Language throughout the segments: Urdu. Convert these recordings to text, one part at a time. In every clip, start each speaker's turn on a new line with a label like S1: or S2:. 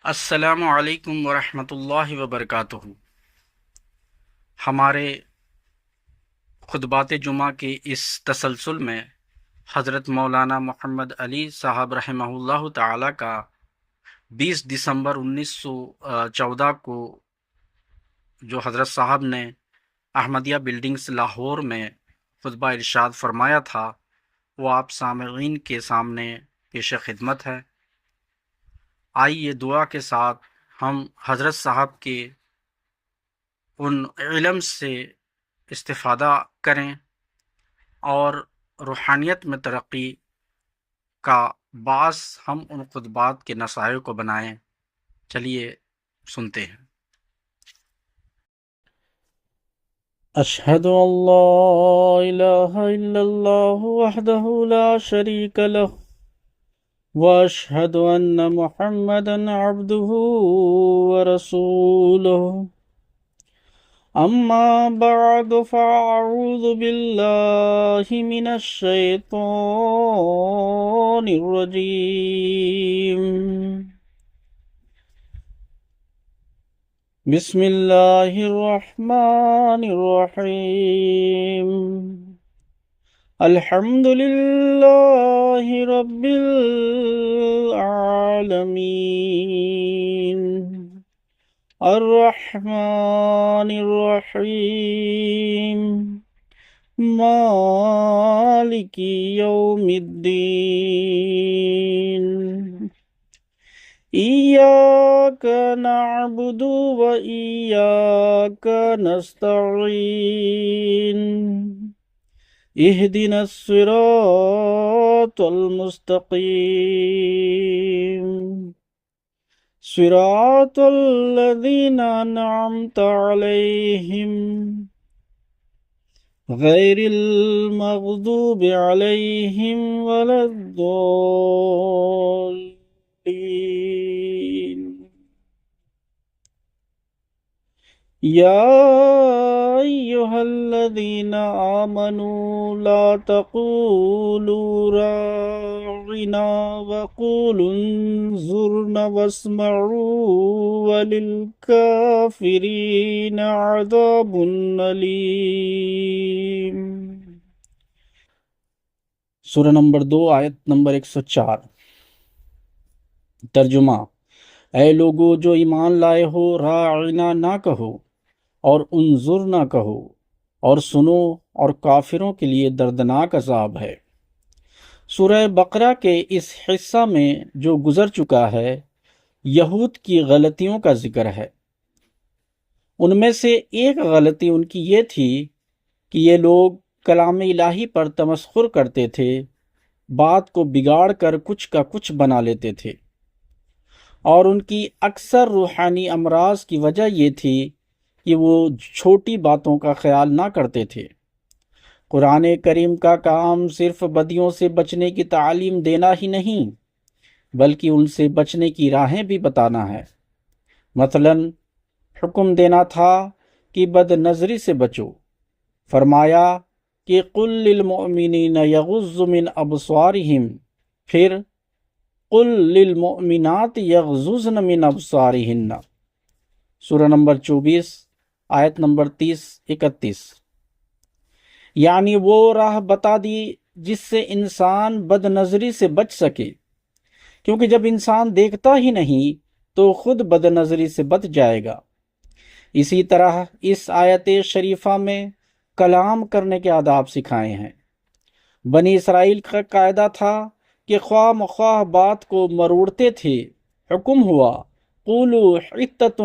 S1: السلام علیکم ورحمۃ اللہ وبرکاتہ۔ ہمارے خطبات جمعہ کے اس تسلسل میں حضرت مولانا محمد علی صاحب رحمہ اللہ تعالی کا 20 دسمبر 1914 کو جو حضرت صاحب نے احمدیہ بلڈنگز لاہور میں خطبہ ارشاد فرمایا تھا، وہ آپ سامعین کے سامنے پیش خدمت ہے۔ آئیے دعا کے ساتھ ہم حضرت صاحب کے ان علم سے استفادہ کریں اور روحانیت میں ترقی کا باعث ہم ان خطبات کے نصائح کو بنائیں۔ چلیے سنتے ہیں۔
S2: اشہد ان لا الہ الا اللہ وحدہ لا شریک لہ واشہد ان محمدا عبدہ ورسولہ اما بعد فاعوذ باللہ من الشیطان الرجیم بسم اللہ الرحمن الرحیم الحمد للہ رب العالمین الرحمن الرحیم مالک یوم الدین ایاک نعبد و ایاک نستعین اہدنا الصراط المستقیم صراط الذین انعمت علیہم غیر المغضوب علیہم ولا الضالین یا ایہا الذین آمنوا لا تقولوا راعنا وقولوا انظرنا واسمعوا وللکافرین عذاب علیم۔ سورہ نمبر 2 آیت نمبر 104۔ ترجمہ: اے لوگو جو ایمان لائے ہو، راعنا نہ کہو اور انظر نہ کہو، اور سنو، اور کافروں کے لیے دردناک عذاب ہے۔ سورہ بقرہ کے اس حصہ میں جو گزر چکا ہے، یہود کی غلطیوں کا ذکر ہے۔ ان میں سے ایک غلطی ان کی یہ تھی کہ یہ لوگ کلام الہی پر تمسخر کرتے تھے، بات کو بگاڑ کر کچھ کا کچھ بنا لیتے تھے، اور ان کی اکثر روحانی امراض کی وجہ یہ تھی کہ وہ چھوٹی باتوں کا خیال نہ کرتے تھے۔ قرآن کریم کا کام صرف بدیوں سے بچنے کی تعلیم دینا ہی نہیں، بلکہ ان سے بچنے کی راہیں بھی بتانا ہے۔ مثلا حکم دینا تھا کہ بد نظری سے بچو، فرمایا کہ قل للمؤمنین یغضوا من ابصارہم، پھر قل للمؤمنات یغضضن من ابصارہن۔ سورہ نمبر 24 آیت نمبر 30-31۔ یعنی وہ راہ بتا دی جس سے انسان بد نظری سے بچ سکے، کیونکہ جب انسان دیکھتا ہی نہیں تو خود بد نظری سے بچ جائے گا۔ اسی طرح اس آیت شریفہ میں کلام کرنے کے آداب سکھائے ہیں۔ بنی اسرائیل کا قاعدہ تھا کہ خواہ مخواہ بات کو مروڑتے تھے، حکم ہوا قولوا حطۃ،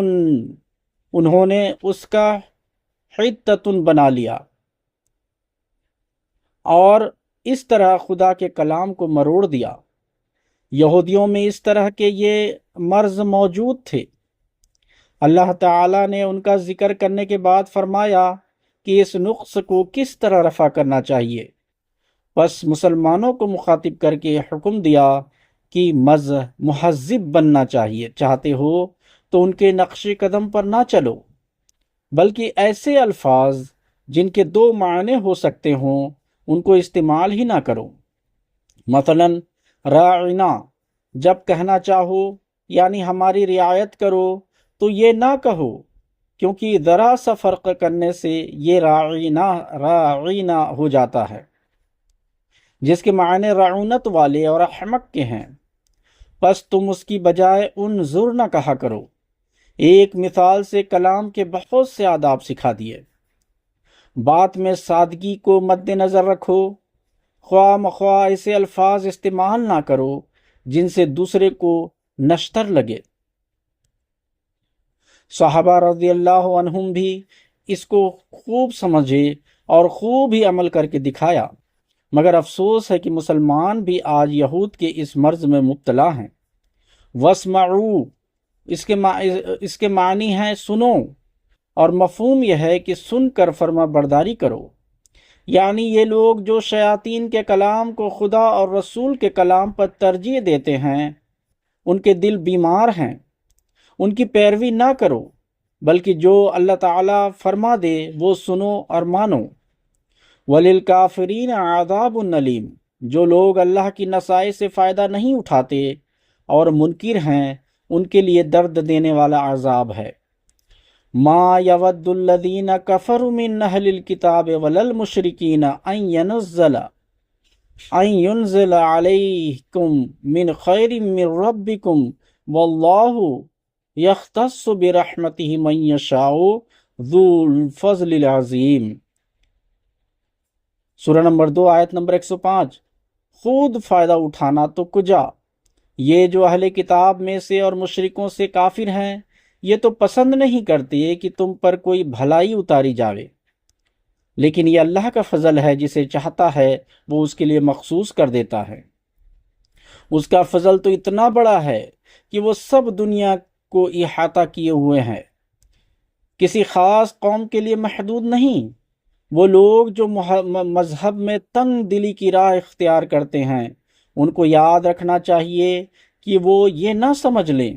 S2: انہوں نے اس کا حطۃ بنا لیا، اور اس طرح خدا کے کلام کو مروڑ دیا۔ یہودیوں میں اس طرح کے یہ مرض موجود تھے۔ اللہ تعالیٰ نے ان کا ذکر کرنے کے بعد فرمایا کہ اس نقص کو کس طرح رفع کرنا چاہیے، بس مسلمانوں کو مخاطب کر کے حکم دیا کہ مہذب بننا چاہیے، چاہتے ہو تو ان کے نقش قدم پر نہ چلو، بلکہ ایسے الفاظ جن کے دو معنی ہو سکتے ہوں ان کو استعمال ہی نہ کرو۔ مثلا راعنا جب کہنا چاہو یعنی ہماری رعایت کرو، تو یہ نہ کہو، کیونکہ ذرا سا فرق کرنے سے یہ راعینہ ہو جاتا ہے، جس کے معنی رعونت والے اور احمق کے ہیں۔ پس تم اس کی بجائے انظر نہ کہا کرو۔ ایک مثال سے کلام کے بہت سے آداب سکھا دیے۔ بات میں سادگی کو مد نظر رکھو، خواہ مخواہ ایسے الفاظ استعمال نہ کرو جن سے دوسرے کو نشتر لگے۔ صحابہ رضی اللہ عنہم بھی اس کو خوب سمجھے اور خوب ہی عمل کر کے دکھایا، مگر افسوس ہے کہ مسلمان بھی آج یہود کے اس مرض میں مبتلا ہیں۔ وَاسْمَعُوا اس کے معنی ہے سنو، اور مفہوم یہ ہے کہ سن کر فرما برداری کرو۔ یعنی یہ لوگ جو شیاطین کے کلام کو خدا اور رسول کے کلام پر ترجیح دیتے ہیں، ان کے دل بیمار ہیں، ان کی پیروی نہ کرو، بلکہ جو اللہ تعالیٰ فرما دے وہ سنو اور مانو۔ وَلِلْكَافِرِينَ عَذَابٌ أَلِيمٌ جو لوگ اللہ کی نصائح سے فائدہ نہیں اٹھاتے اور منکر ہیں، ان کے لیے درد دینے والا عذاب ہے۔ ما يود الذين كفروا من أهل الكتاب ولا المشركين أن ينزل عليكم من خير من ربكم والله يختص برحمته من يشاء ذو الفضل العظیم۔ سورہ نمبر 2 آیت نمبر 105۔ خود فائدہ اٹھانا تو کجا، یہ جو اہل کتاب میں سے اور مشرکوں سے کافر ہیں، یہ تو پسند نہیں کرتے کہ تم پر کوئی بھلائی اتاری جاوے، لیکن یہ اللہ کا فضل ہے، جسے چاہتا ہے وہ اس کے لیے مخصوص کر دیتا ہے۔ اس کا فضل تو اتنا بڑا ہے کہ وہ سب دنیا کو احاطہ کیے ہوئے ہیں، کسی خاص قوم کے لیے محدود نہیں۔ وہ لوگ جو مذہب میں تنگ دلی کی راہ اختیار کرتے ہیں، ان کو یاد رکھنا چاہیے کہ وہ یہ نہ سمجھ لیں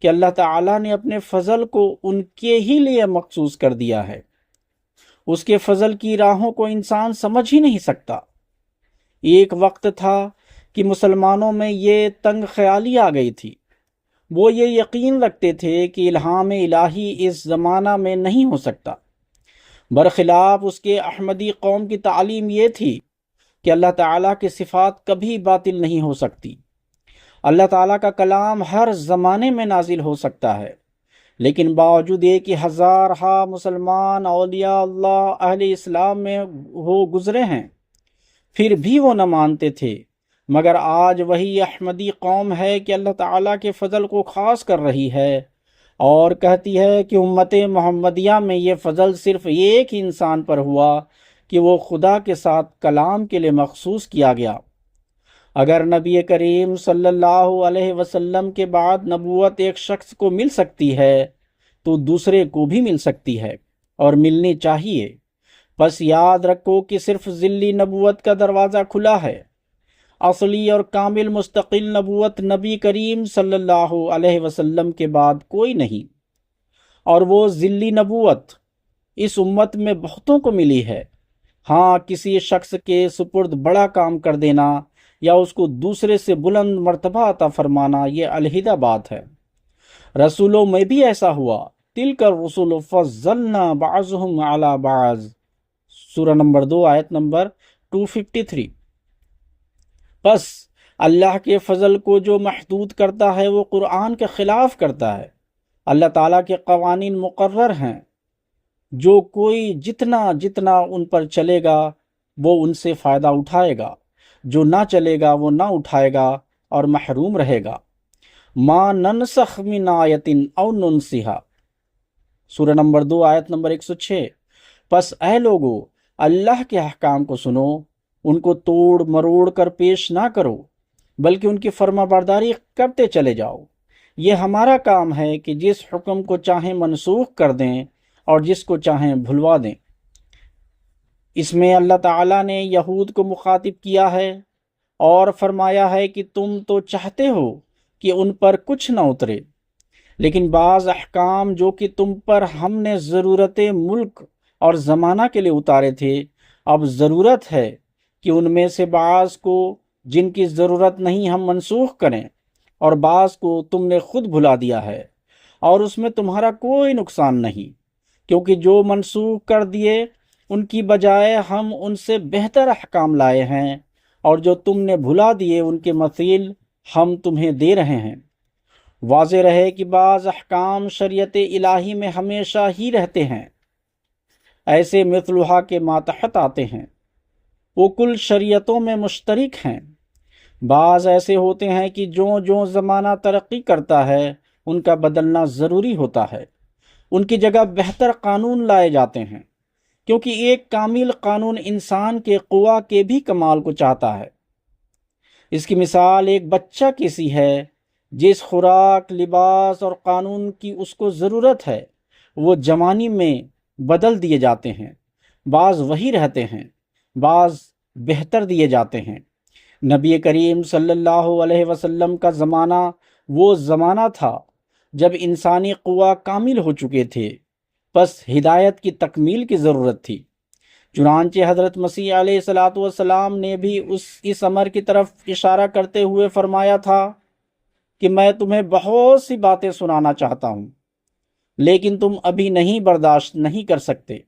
S2: کہ اللہ تعالیٰ نے اپنے فضل کو ان کے ہی لیے مخصوص کر دیا ہے۔ اس کے فضل کی راہوں کو انسان سمجھ ہی نہیں سکتا۔ ایک وقت تھا کہ مسلمانوں میں یہ تنگ خیالی آ گئی تھی، وہ یہ یقین رکھتے تھے کہ الہام الہی اس زمانہ میں نہیں ہو سکتا۔ برخلاف اس کے احمدی قوم کی تعلیم یہ تھی کہ اللہ تعالیٰ کی صفات کبھی باطل نہیں ہو سکتی۔ اللہ تعالیٰ کا کلام ہر زمانے میں نازل ہو سکتا ہے، لیکن باوجود یہ کہ ہزارہا مسلمان اولیاء اللہ اہل اسلام میں ہو گزرے ہیں، پھر بھی وہ نہ مانتے تھے۔ مگر آج وہی احمدی قوم ہے کہ اللہ تعالیٰ کے فضل کو خاص کر رہی ہے اور کہتی ہے کہ امت محمدیہ میں یہ فضل صرف ایک ہی انسان پر ہوا کہ وہ خدا کے ساتھ کلام کے لیے مخصوص کیا گیا۔ اگر نبی کریم صلی اللہ علیہ وسلم کے بعد نبوت ایک شخص کو مل سکتی ہے تو دوسرے کو بھی مل سکتی ہے اور ملنی چاہیے۔ پس یاد رکھو کہ صرف ذلی نبوت کا دروازہ کھلا ہے، اصلی اور کامل مستقل نبوت نبی کریم صلی اللہ علیہ وسلم کے بعد کوئی نہیں، اور وہ ذلی نبوت اس امت میں بہتوں کو ملی ہے۔ ہاں، کسی شخص کے سپرد بڑا کام کر دینا یا اس کو دوسرے سے بلند مرتبہ عطا فرمانا یہ علیحدہ بات ہے۔ رسولوں میں بھی ایسا ہوا، تلک الرسل فضلنا بعضهم علی بعض، سورہ نمبر 2 آیت نمبر 253۔ بس اللہ کے فضل کو جو محدود کرتا ہے وہ قرآن کے خلاف کرتا ہے۔ اللہ تعالیٰ کے قوانین مقرر ہیں، جو کوئی جتنا ان پر چلے گا وہ ان سے فائدہ اٹھائے گا، جو نہ چلے گا وہ نہ اٹھائے گا اور محروم رہے گا۔ ما ننسخ من آیت او ننسها، سورہ نمبر 2 آیت نمبر 106۔ پس اے لوگو، اللہ کے احکام کو سنو، ان کو توڑ مروڑ کر پیش نہ کرو، بلکہ ان کی فرما برداری کرتے چلے جاؤ۔ یہ ہمارا کام ہے کہ جس حکم کو چاہیں منسوخ کر دیں اور جس کو چاہیں بھلوا دیں۔ اس میں اللہ تعالیٰ نے یہود کو مخاطب کیا ہے اور فرمایا ہے کہ تم تو چاہتے ہو کہ ان پر کچھ نہ اترے، لیکن بعض احکام جو کہ تم پر ہم نے ضرورت ملک اور زمانہ کے لیے اتارے تھے، اب ضرورت ہے کہ ان میں سے بعض کو جن کی ضرورت نہیں ہم منسوخ کریں، اور بعض کو تم نے خود بھلا دیا ہے، اور اس میں تمہارا کوئی نقصان نہیں، کیونکہ جو منسوخ کر دیے ان کی بجائے ہم ان سے بہتر احکام لائے ہیں، اور جو تم نے بھلا دیے ان کے مثیل ہم تمہیں دے رہے ہیں۔ واضح رہے کہ بعض احکام شریعت الہی میں ہمیشہ ہی رہتے ہیں، ایسے مثلہا کے ماتحت آتے ہیں، وہ کل شریعتوں میں مشترک ہیں۔ بعض ایسے ہوتے ہیں کہ جو زمانہ ترقی کرتا ہے ان کا بدلنا ضروری ہوتا ہے، ان کی جگہ بہتر قانون لائے جاتے ہیں، کیونکہ ایک کامل قانون انسان کے قوا کے بھی کمال کو چاہتا ہے۔ اس کی مثال ایک بچہ کی سی ہے، جس خوراک، لباس اور قانون کی اس کو ضرورت ہے وہ جوانی میں بدل دیے جاتے ہیں، بعض وہی رہتے ہیں، بعض بہتر دیے جاتے ہیں۔ نبی کریم صلی اللہ علیہ وسلم کا زمانہ وہ زمانہ تھا جب انسانی قوا کامل ہو چکے تھے، بس ہدایت کی تکمیل کی ضرورت تھی۔ چنانچہ حضرت مسیح علیہ السلام نے بھی اس امر کی طرف اشارہ کرتے ہوئے فرمایا تھا کہ میں تمہیں بہت سی باتیں سنانا چاہتا ہوں، لیکن تم ابھی نہیں برداشت نہیں کر سکتے۔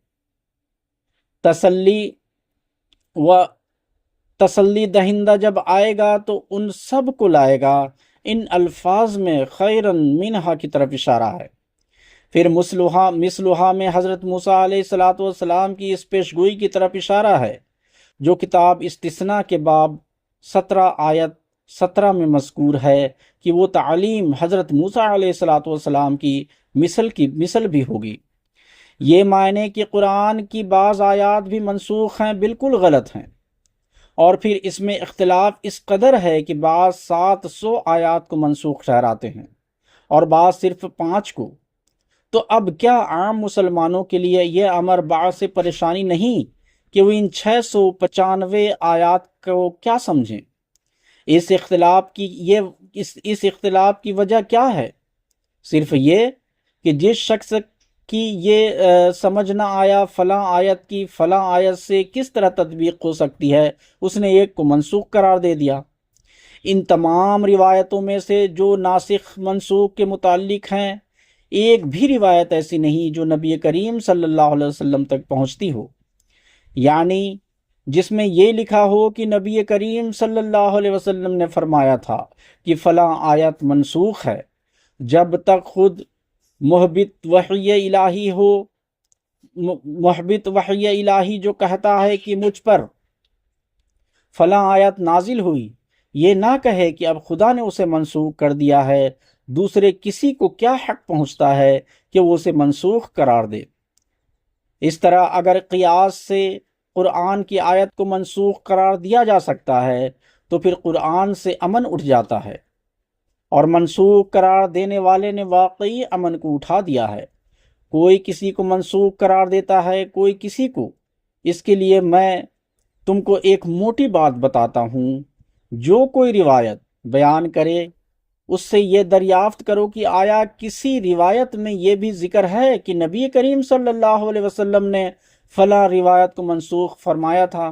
S2: تسلی دہندہ جب آئے گا تو ان سب کو لائے گا۔ ان الفاظ میں خیرن منہا کی طرف اشارہ ہے۔ پھر مثلہا میں حضرت موسیٰ علیہ السلام کی اس پیشگوئی کی طرف اشارہ ہے، جو کتاب استثناء کے باب 17 آیت 17 میں مذکور ہے کہ وہ تعلیم حضرت موسیٰ علیہ السلام کی مثل بھی ہوگی۔ یہ معنی کہ قرآن کی بعض آیات بھی منسوخ ہیں بالکل غلط ہیں، اور پھر اس میں اختلاف اس قدر ہے کہ بعض 700 آیات کو منسوخ ٹھہراتے ہیں اور بعض صرف 5 کو۔ تو اب کیا عام مسلمانوں کے لیے یہ امر باعث پریشانی نہیں کہ وہ ان 695 آیات کو کیا سمجھیں؟ اس اختلاف کی وجہ کیا ہے؟ صرف یہ کہ جس شخص کی یہ سمجھ نہ آیا فلاں آیت کی فلاں آیت سے کس طرح تطبیق ہو سکتی ہے، اس نے ایک کو منسوخ قرار دے دیا۔ ان تمام روایتوں میں سے جو ناسخ منسوخ کے متعلق ہیں، ایک بھی روایت ایسی نہیں جو نبی کریم صلی اللہ علیہ وسلم تک پہنچتی ہو، یعنی جس میں یہ لکھا ہو کہ نبی کریم صلی اللہ علیہ وسلم نے فرمایا تھا کہ فلاں آیت منسوخ ہے، جب تک خود محبت وحی الہی جو کہتا ہے کہ مجھ پر فلاں آیت نازل ہوئی، یہ نہ کہے کہ اب خدا نے اسے منسوخ کر دیا ہے، دوسرے کسی کو کیا حق پہنچتا ہے کہ وہ اسے منسوخ قرار دے؟ اس طرح اگر قیاس سے قرآن کی آیت کو منسوخ قرار دیا جا سکتا ہے تو پھر قرآن سے امن اٹھ جاتا ہے، اور منسوخ قرار دینے والے نے واقعی امن کو اٹھا دیا ہے۔ کوئی کسی کو منسوخ قرار دیتا ہے، کوئی کسی کو۔ اس کے لیے میں تم کو ایک موٹی بات بتاتا ہوں، جو کوئی روایت بیان کرے اس سے یہ دریافت کرو کہ آیا کسی روایت میں یہ بھی ذکر ہے کہ نبی کریم صلی اللہ علیہ وسلم نے فلاں روایت کو منسوخ فرمایا تھا۔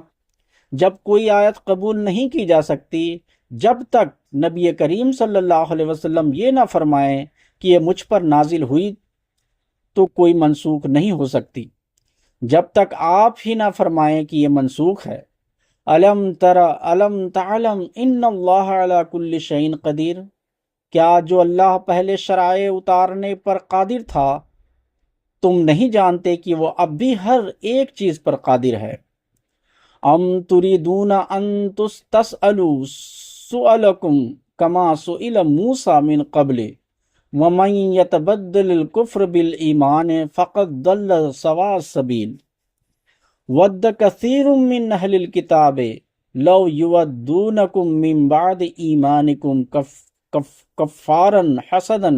S2: جب کوئی آیت قبول نہیں کی جا سکتی جب تک نبی کریم صلی اللہ علیہ وسلم یہ نہ فرمائیں کہ یہ مجھ پر نازل ہوئی، تو کوئی منسوخ نہیں ہو سکتی جب تک آپ ہی نہ فرمائیں کہ یہ منسوخ ہے۔ الم تعلم ان اللہ علی کل شیء قدیر، کیا جو اللہ پہلے شرائع اتارنے پر قادر تھا تم نہیں جانتے کہ وہ اب بھی ہر ایک چیز پر قادر ہے؟ ام تريدون ان تسألوا سؤالکم کما سئل موسیٰ من قبل ومن يتبدل الكفر بالایمان فقد ضل سواء السبیل ود کثیر من اہل الکتاب لو یودونکم من بعد ایمانکم کفارا حسدا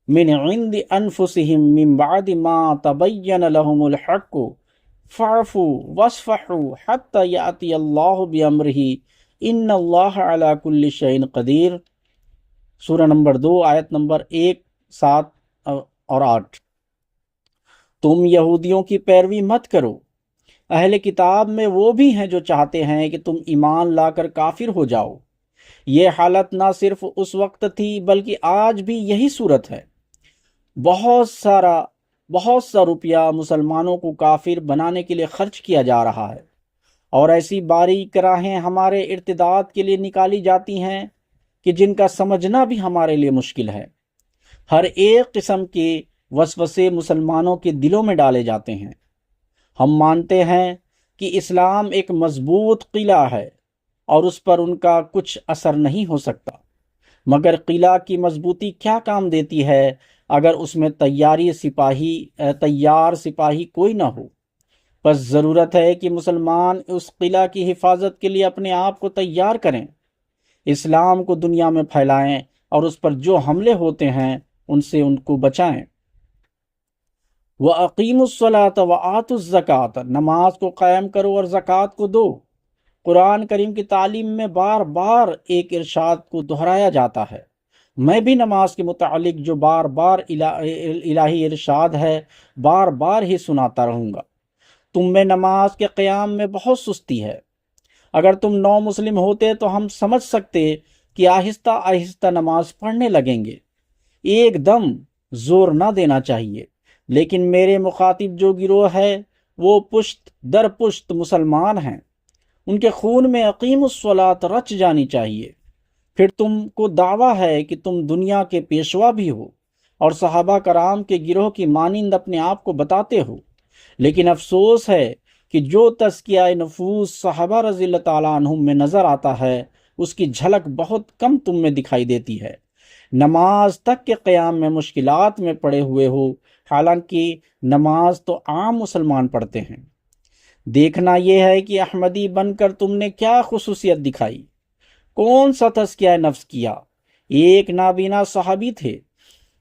S2: من عند انفسهم من بعد ما تبین لهم الحق فاعفوا واصفحوا حتى یأتی اللہ بامرہ ان اللہ علی کل شیء قدیر۔ سورہ نمبر 2 آیت نمبر 1، 7 اور 8۔ تم یہودیوں کی پیروی مت کرو، اہل کتاب میں وہ بھی ہیں جو چاہتے ہیں کہ تم ایمان لا کر کافر ہو جاؤ، یہ حالت نہ صرف اس وقت تھی بلکہ آج بھی یہی صورت ہے۔ بہت سا روپیہ مسلمانوں کو کافر بنانے کے لیے خرچ کیا جا رہا ہے، اور ایسی باریک راہیں ہمارے ارتداد کے لیے نکالی جاتی ہیں کہ جن کا سمجھنا بھی ہمارے لیے مشکل ہے۔ ہر ایک قسم کے وسوسے مسلمانوں کے دلوں میں ڈالے جاتے ہیں۔ ہم مانتے ہیں کہ اسلام ایک مضبوط قلعہ ہے اور اس پر ان کا کچھ اثر نہیں ہو سکتا، مگر قلعہ کی مضبوطی کیا کام دیتی ہے اگر اس میں تیار سپاہی کوئی نہ ہو؟ بس ضرورت ہے کہ مسلمان اس قلعہ کی حفاظت کے لیے اپنے آپ کو تیار کریں، اسلام کو دنیا میں پھیلائیں اور اس پر جو حملے ہوتے ہیں ان سے ان کو بچائیں۔ وَأَقِيمُوا الصَّلَاةَ وَآتُوا الزَّكَاةَ، نماز کو قائم کرو اور زکوٰۃ کو دو۔ قرآن کریم کی تعلیم میں بار بار ایک ارشاد کو دہرایا جاتا ہے۔ میں بھی نماز کے متعلق جو بار بار الہی ارشاد ہے بار بار ہی سناتا رہوں گا۔ تم میں نماز کے قیام میں بہت سستی ہے۔ اگر تم نو مسلم ہوتے تو ہم سمجھ سکتے کہ آہستہ آہستہ نماز پڑھنے لگیں گے، ایک دم زور نہ دینا چاہیے، لیکن میرے مخاطب جو گروہ ہے وہ پشت در پشت مسلمان ہیں، ان کے خون میں اقیم الصلاۃ رچ جانی چاہیے۔ پھر تم کو دعویٰ ہے کہ تم دنیا کے پیشوا بھی ہو اور صحابہ کرام کے گروہ کی مانند اپنے آپ کو بتاتے ہو، لیکن افسوس ہے کہ جو تزکیہ نفوس صحابہ رضی اللہ تعالیٰ عنہم میں نظر آتا ہے اس کی جھلک بہت کم تم میں دکھائی دیتی ہے۔ نماز تک کے قیام میں مشکلات میں پڑے ہوئے ہو، حالانکہ نماز تو عام مسلمان پڑھتے ہیں۔ دیکھنا یہ ہے کہ احمدی بن کر تم نے کیا خصوصیت دکھائی، کون سا تزکیہ نفس کیا۔ ایک نابینا صحابی تھے،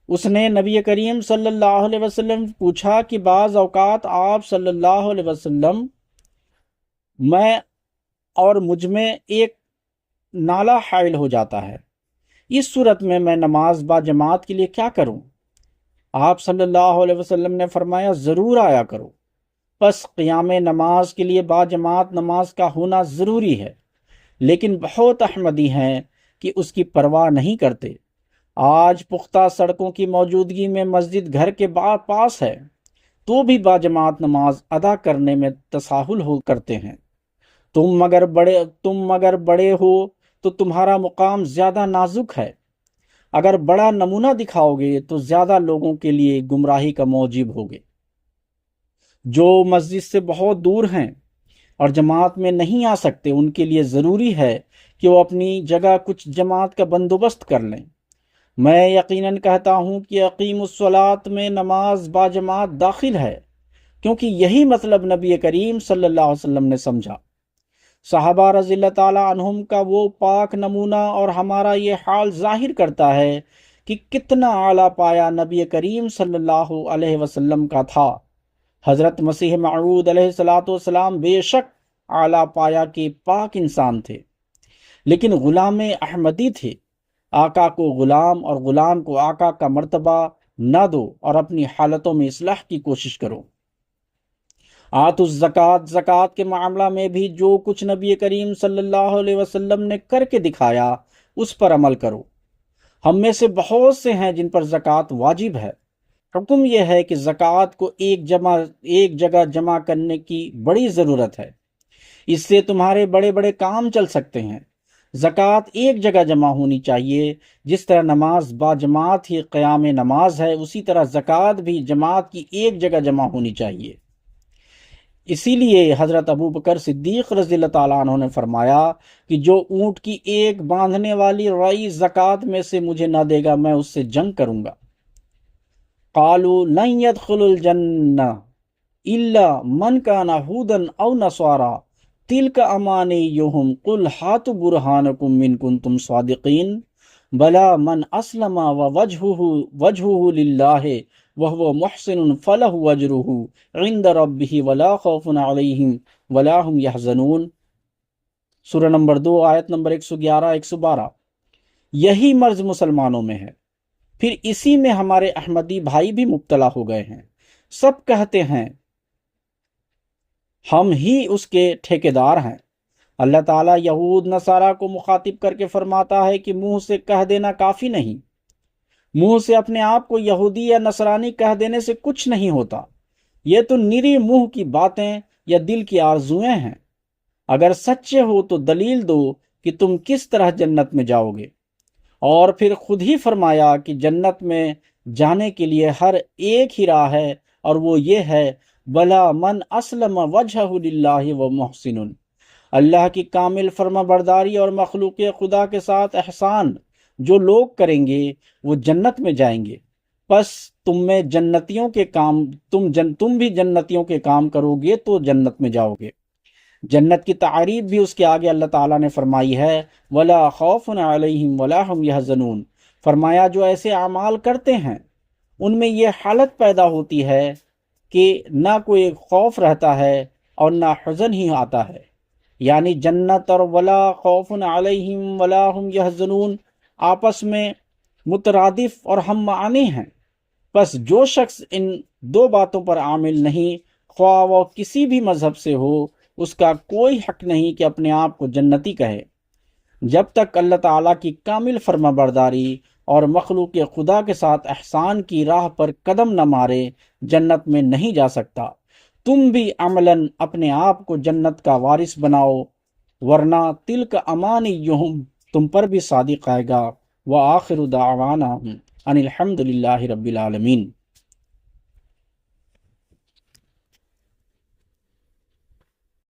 S2: اس نے نبی کریم صلی اللہ علیہ وسلم پوچھا کہ بعض اوقات آپ صلی اللہ علیہ وسلم میں اور مجھ میں ایک نالہ حائل ہو جاتا ہے، اس صورت میں نماز با جماعت کے لیے کیا کروں؟ آپ صلی اللہ علیہ وسلم نے فرمایا ضرور آیا کرو۔ پس قیام نماز کے لیے با جماعت نماز کا ہونا ضروری ہے، لیکن بہت احمدی ہیں کہ اس کی پرواہ نہیں کرتے۔ آج پختہ سڑکوں کی موجودگی میں مسجد گھر کے پاس ہے تو بھی با جماعت نماز ادا کرنے میں تساہل کرتے ہیں۔ تم مگر بڑے ہو تو تمہارا مقام زیادہ نازک ہے، اگر بڑا نمونہ دکھاؤ گے تو زیادہ لوگوں کے لیے گمراہی کا موجب ہوگے۔ جو مسجد سے بہت دور ہیں اور جماعت میں نہیں آ سکتے ان کے لیے ضروری ہے کہ وہ اپنی جگہ کچھ جماعت کا بندوبست کر لیں۔ میں یقیناً کہتا ہوں کہ اقیم الصلاۃ میں نماز با جماعت داخل ہے، کیونکہ یہی مطلب نبی کریم صلی اللہ علیہ وسلم نے سمجھا۔ صحابہ رضی اللہ تعالیٰ عنہم کا وہ پاک نمونہ اور ہمارا یہ حال ظاہر کرتا ہے کہ کتنا اعلیٰ پایا نبی کریم صلی اللہ علیہ وسلم کا تھا۔ حضرت مسیح موعود علیہ السلام بے شک اعلیٰ پایا کے پاک انسان تھے، لیکن غلام احمدی تھے۔ آقا کو غلام اور غلام کو آقا کا مرتبہ نہ دو اور اپنی حالتوں میں اصلاح کی کوشش کرو۔ الزکوٰۃ، زکوٰۃ کے معاملہ میں بھی جو کچھ نبی کریم صلی اللہ علیہ وسلم نے کر کے دکھایا اس پر عمل کرو۔ ہم میں سے بہت سے ہیں جن پر زکوٰۃ واجب ہے۔ حکم یہ ہے کہ زکوٰۃ کو ایک جگہ جمع کرنے کی بڑی ضرورت ہے، اس سے تمہارے بڑے بڑے کام چل سکتے ہیں۔ زکوٰۃ ایک جگہ جمع ہونی چاہیے، جس طرح نماز با جماعت ہی قیام نماز ہے، اسی طرح زکوٰۃ بھی جماعت کی ایک جگہ جمع ہونی چاہیے۔ اسی لیے حضرت ابوبکر صدیق رضی اللہ تعالیٰ عنہ نے فرمایا کہ جو اونٹ کی ایک باندھنے والی رعی زکوٰۃ میں سے مجھے نہ دے گا میں اس سے جنگ کروں گا۔ قالوا لن يدخل الجنہ الا من كان هودا او نصارى تلك امانيهم قل هاتوا برهانكم ان كنتم صادقين بلا من اسلم ووجهه لله وهو محسن فله اجره عند ربه ولا خوف عليهم ولا هم يحزنون۔ سورہ نمبر 2 آیت نمبر 111 112۔ یہی مرض مسلمانوں میں ہے، پھر اسی میں ہمارے احمدی بھائی بھی مبتلا ہو گئے ہیں۔ سب کہتے ہیں ہم ہی اس کے ٹھیکیدار ہیں، اللہ تعالیٰ یہود نصارہ کو مخاطب کر کے فرماتا ہے کہ منہ سے کہہ دینا کافی نہیں، منہ سے اپنے آپ کو یہودی یا نصرانی کہہ دینے سے کچھ نہیں ہوتا، یہ تو نری منہ کی باتیں یا دل کی آرزویں ہیں۔ اگر سچے ہو تو دلیل دو کہ تم کس طرح جنت میں جاؤ گے۔ اور پھر خود ہی فرمایا کہ جنت میں جانے کے لیے ہر ایک ہی راہ ہے، اور وہ یہ ہے بلا من اسلم وجہہ للہ و محسن، اللہ کی کامل فرما برداری اور مخلوق خدا کے ساتھ احسان جو لوگ کریں گے وہ جنت میں جائیں گے۔ پس تم میں جنتیوں کے کام تم بھی جنتیوں کے کام کرو گے تو جنت میں جاؤ گے۔ جنت کی تعریف بھی اس کے آگے اللہ تعالیٰ نے فرمائی ہے وَلَا خَوْفٌ عَلَيْهِمْ وَلَا هُمْ يَحْزَنُونَ، فرمایا جو ایسے اعمال کرتے ہیں ان میں یہ حالت پیدا ہوتی ہے کہ نہ کوئی خوف رہتا ہے اور نہ حزن ہی آتا ہے، یعنی جنت اور ولا خوف علیہم ولا هم یحزنون آپس میں مترادف اور ہم معنی ہیں۔ بس جو شخص ان دو باتوں پر عامل نہیں، خواہ وہ کسی بھی مذہب سے ہو، اس کا کوئی حق نہیں کہ اپنے آپ کو جنتی کہے۔ جب تک اللہ تعالیٰ کی کامل فرما برداری اور مخلوق خدا کے ساتھ احسان کی راہ پر قدم نہ مارے جنت میں نہیں جا سکتا۔ تم بھی عملاً اپنے آپ کو جنت کا وارث بناؤ، ورنہ تلک امانیہم تم پر بھی صادق آئے گا۔ وآخر دعوانا ان الحمد للہ رب العالمین۔